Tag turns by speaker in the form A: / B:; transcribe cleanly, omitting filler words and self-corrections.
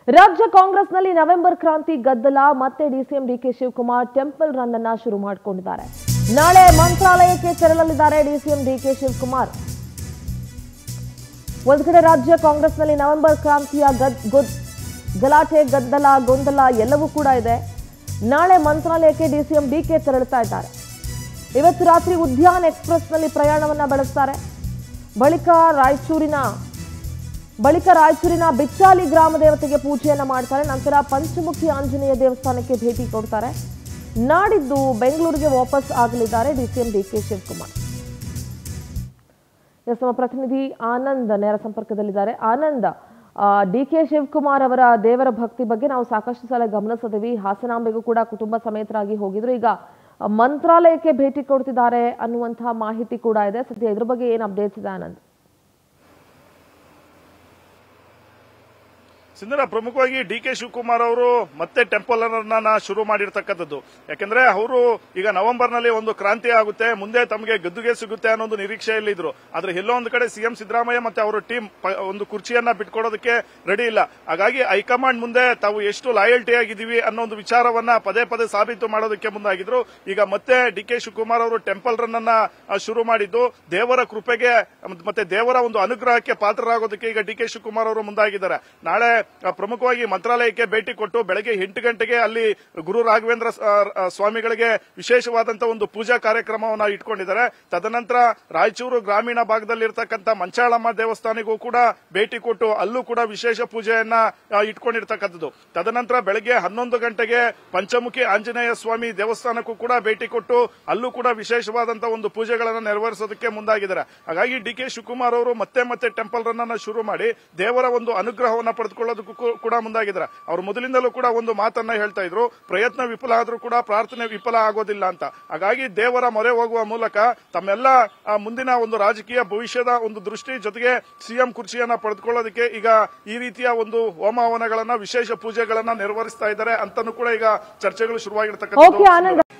A: ರಾಜ್ಯ ಕಾಂಗ್ರೆಸ್ನಲ್ಲಿ ನವೆಂಬರ್ ಕ್ರಾಂತಿ ಗದ್ದಲ. ಮತ್ತೆ DCM DK Shivakumar temple run ಅನ್ನ ಶುರು ಮಾಡಿಕೊಂಡಿದ್ದಾರೆ. ನಾಳೆ ಮಂತ್ರಾಲಯಕ್ಕೆ ತೆರಳಲಿದ್ದಾರೆ ಡಿಸಿಎಂ ಡಿಕೆ ಶಿವಕುಮಾರ್. ಒಂದು ಕಡೆ ರಾಜ್ಯ ಕಾಂಗ್ರೆಸ್ನಲ್ಲಿ ನವೆಂಬರ್ ಕ್ರಾಂತಿಯ ಗಲಾಟೆ, ಗದ್ದಲ, ಗೊಂದಲ ಎಲ್ಲವೂ ಕೂಡ ಇದೆ. ನಾಳೆ ಮಂತ್ರಾಲಯಕ್ಕೆ ಡಿಸಿಎಂ ಡಿಕೆ ತೆರಳುತ್ತಾ ಇದ್ದಾರೆ. ಇವತ್ತು ರಾತ್ರಿ ಉದ್ಯಾನ್ ಎಕ್ಸ್‌ಪ್ರೆಸ್‌ನಲ್ಲಿ ಪ್ರಯಾಣವನ್ನ ಬೆಳೆಸ್ತಾರೆ. ಬಳಿಕ ರಾಯಚೂರಿನ ಬಿಚ್ಚಾಲಿ ಗ್ರಾಮ ದೇವತೆಗೆ ಪೂಜೆಯನ್ನ ಮಾಡ್ತಾರೆ. ನಂತರ ಪಂಚಮುಖಿ ಆಂಜನೇಯ ದೇವಸ್ಥಾನಕ್ಕೆ ಭೇಟಿ ಕೊಡ್ತಾರೆ. ನಾಡಿದ್ದು ಬೆಂಗಳೂರಿಗೆ ವಾಪಸ್ ಆಗಲಿದ್ದಾರೆ ಡಿಸಿಎಂ ಡಿಕೆ ಶಿವಕುಮಾರ್. ನಮ್ಮ ಪ್ರತಿನಿಧಿ ಆನಂದ್ ನೇರ ಸಂಪರ್ಕದಲ್ಲಿದ್ದಾರೆ. ಆನಂದ್, ಡಿಕೆ ಶಿವಕುಮಾರ್ ಅವರ ದೇವರ ಭಕ್ತಿ ಬಗ್ಗೆ ನಾವು ಸಾಕಷ್ಟು ಸಲ ಗಮನಿಸಿದ್ದೀವಿ. ಹಾಸನಾಂಬೆಗೂ ಕೂಡ ಕುಟುಂಬ ಸಮೇತರಾಗಿ ಹೋಗಿದ್ರು. ಈಗ ಮಂತ್ರಾಲಯಕ್ಕೆ ಭೇಟಿ ಕೊಡ್ತಿದ್ದಾರೆ ಅನ್ನುವಂತಹ ಮಾಹಿತಿ ಕೂಡ ಇದೆ. ಸದ್ಯ ಇದ್ರ ಬಗ್ಗೆ ಏನು ಅಪ್ಡೇಟ್ಸ್ ಇದೆ ಆನಂದ್?
B: ಸಿಂಧನ, ಪ್ರಮುಖವಾಗಿ ಡಿಕೆ ಶಿವಕುಮಾರ್ ಅವರು ಮತ್ತೆ ಟೆಂಪಲ್ ರನ್ ಶುರು ಮಾಡಿರ್ತಕ್ಕಂಥದ್ದು. ಯಾಕಂದ್ರೆ ಅವರು ಈಗ ನವೆಂಬರ್ನಲ್ಲಿ ಒಂದು ಕ್ರಾಂತಿ ಆಗುತ್ತೆ, ಮುಂದೆ ತಮಗೆ ಗದ್ದುಗೆ ಸಿಗುತ್ತೆ ಅನ್ನೋ ನಿರೀಕ್ಷೆಯಲ್ಲಿ ಇದ್ರು. ಆದ್ರೆ ಎಲ್ಲೋ ಒಂದು ಕಡೆ ಸಿಎಂ ಸಿದ್ದರಾಮಯ್ಯ ಮತ್ತೆ ಅವರ ಟೀಮ್ ಒಂದು ಕುರ್ಚಿಯನ್ನ ಬಿಟ್ಕೊಡೋದಕ್ಕೆ ರೆಡಿ ಇಲ್ಲ. ಹಾಗಾಗಿ ಹೈಕಮಾಂಡ್ ಮುಂದೆ ತಾವು ಎಷ್ಟು ಲಾಯಲ್ಟಿ ಆಗಿದ್ದೀವಿ ಅನ್ನೋ ಒಂದು ವಿಚಾರವನ್ನ ಪದೇ ಪದೇ ಸಾಬೀತು ಮಾಡೋದಕ್ಕೆ ಮುಂದಾಗಿದ್ರು. ಈಗ ಮತ್ತೆ ಡಿಕೆ ಶಿವಕುಮಾರ್ ಅವರು ಟೆಂಪಲ್ ರನ್ ಅನ್ನ ಶುರು ಮಾಡಿದ್ದು ದೇವರ ಕೃಪೆಗೆ ಮತ್ತೆ ದೇವರ ಒಂದು ಅನುಗ್ರಹಕ್ಕೆ ಪಾತ್ರರಾಗೋದಕ್ಕೆ ಈಗ ಡಿಕೆ ಶಿವಕುಮಾರ್ ಅವರು ಮುಂದಾಗಿದ್ದಾರೆ. ನಾಳೆ ಪ್ರಮುಖವಾಗಿ ಮಂತ್ರಾಲಯಕ್ಕೆ ಭೇಟಿ ಕೊಟ್ಟು ಬೆಳಗ್ಗೆ 8 ಗಂಟೆಗೆ ಅಲ್ಲಿ ಗುರು ರಾಘವೇಂದ್ರ ಸ್ವಾಮಿಗಳಿಗೆ ವಿಶೇಷವಾದಂತಹ ಒಂದು ಪೂಜಾ ಕಾರ್ಯಕ್ರಮವನ್ನು ಇಟ್ಕೊಂಡಿದ್ದಾರೆ. ತದನಂತರ ರಾಯಚೂರು ಗ್ರಾಮೀಣ ಭಾಗದಲ್ಲಿರ್ತಕ್ಕಂಥ ಮಂಚಾಳಮ್ಮ ದೇವಸ್ಥಾನಕ್ಕೂ ಕೂಡ ಭೇಟಿ ಕೊಟ್ಟು ಅಲ್ಲೂ ಕೂಡ ವಿಶೇಷ ಪೂಜೆಯನ್ನ ಇಟ್ಕೊಂಡಿರ್ತಕ್ಕಂಥದ್ದು. ತದನಂತರ ಬೆಳಗ್ಗೆ 11 ಗಂಟೆಗೆ ಪಂಚಮುಖಿ ಆಂಜನೇಯ ಸ್ವಾಮಿ ದೇವಸ್ಥಾನಕ್ಕೂ ಕೂಡ ಭೇಟಿ ಕೊಟ್ಟು ಅಲ್ಲೂ ಕೂಡ ವಿಶೇಷವಾದಂತಹ ಒಂದು ಪೂಜೆಗಳನ್ನು ನೆರವೇರಿಸೋದಕ್ಕೆ ಮುಂದಾಗಿದ್ದಾರೆ. ಹಾಗಾಗಿ ಡಿಕೆ ಶಿವಕುಮಾರ್ ಅವರು ಮತ್ತೆ ಟೆಂಪಲ್ ರನ್ ಅನ್ನ ಶುರು ಮಾಡಿ ದೇವರ ಒಂದು ಅನುಗ್ರಹವನ್ನು ಪಡೆದುಕೊಳ್ಳೋದಕ್ಕೂ ಕೂಡ ಮುಂದಾಗಿದ್ದಾರೆ. ಅವರು ಮೊದಲಿಂದಲೂ ಕೂಡ ಒಂದು ಮಾತನ್ನ ಹೇಳ್ತಾ ಇದ್ರು, ಪ್ರಯತ್ನ ವಿಫಲ ಆದ್ರೂ ಕೂಡ ಪ್ರಾರ್ಥನೆ ವಿಫಲ ಆಗೋದಿಲ್ಲ ಅಂತ. ಹಾಗಾಗಿ ದೇವರ ಮೊರೆ ಹೋಗುವ ಮೂಲಕ ತಮ್ಮೆಲ್ಲ ಮುಂದಿನ ಒಂದು ರಾಜಕೀಯ ಭವಿಷ್ಯದ ಒಂದು ದೃಷ್ಟಿ ಜೊತೆಗೆ ಸಿಎಂ ಕುರ್ಚಿಯನ್ನ ಪಡೆದುಕೊಳ್ಳೋದಕ್ಕೆ ಈಗ ಈ ರೀತಿಯ ಒಂದು ಹೋಮ ಹವನಗಳನ್ನ ವಿಶೇಷ ಪೂಜೆಗಳನ್ನ ನೆರವೇರಿಸ್ತಾ ಇದ್ದಾರೆ ಅಂತಾನೂ ಕೂಡ ಈಗ ಚರ್ಚೆಗಳು ಶುರುವಾಗಿರ್ತಕ್ಕಂಥ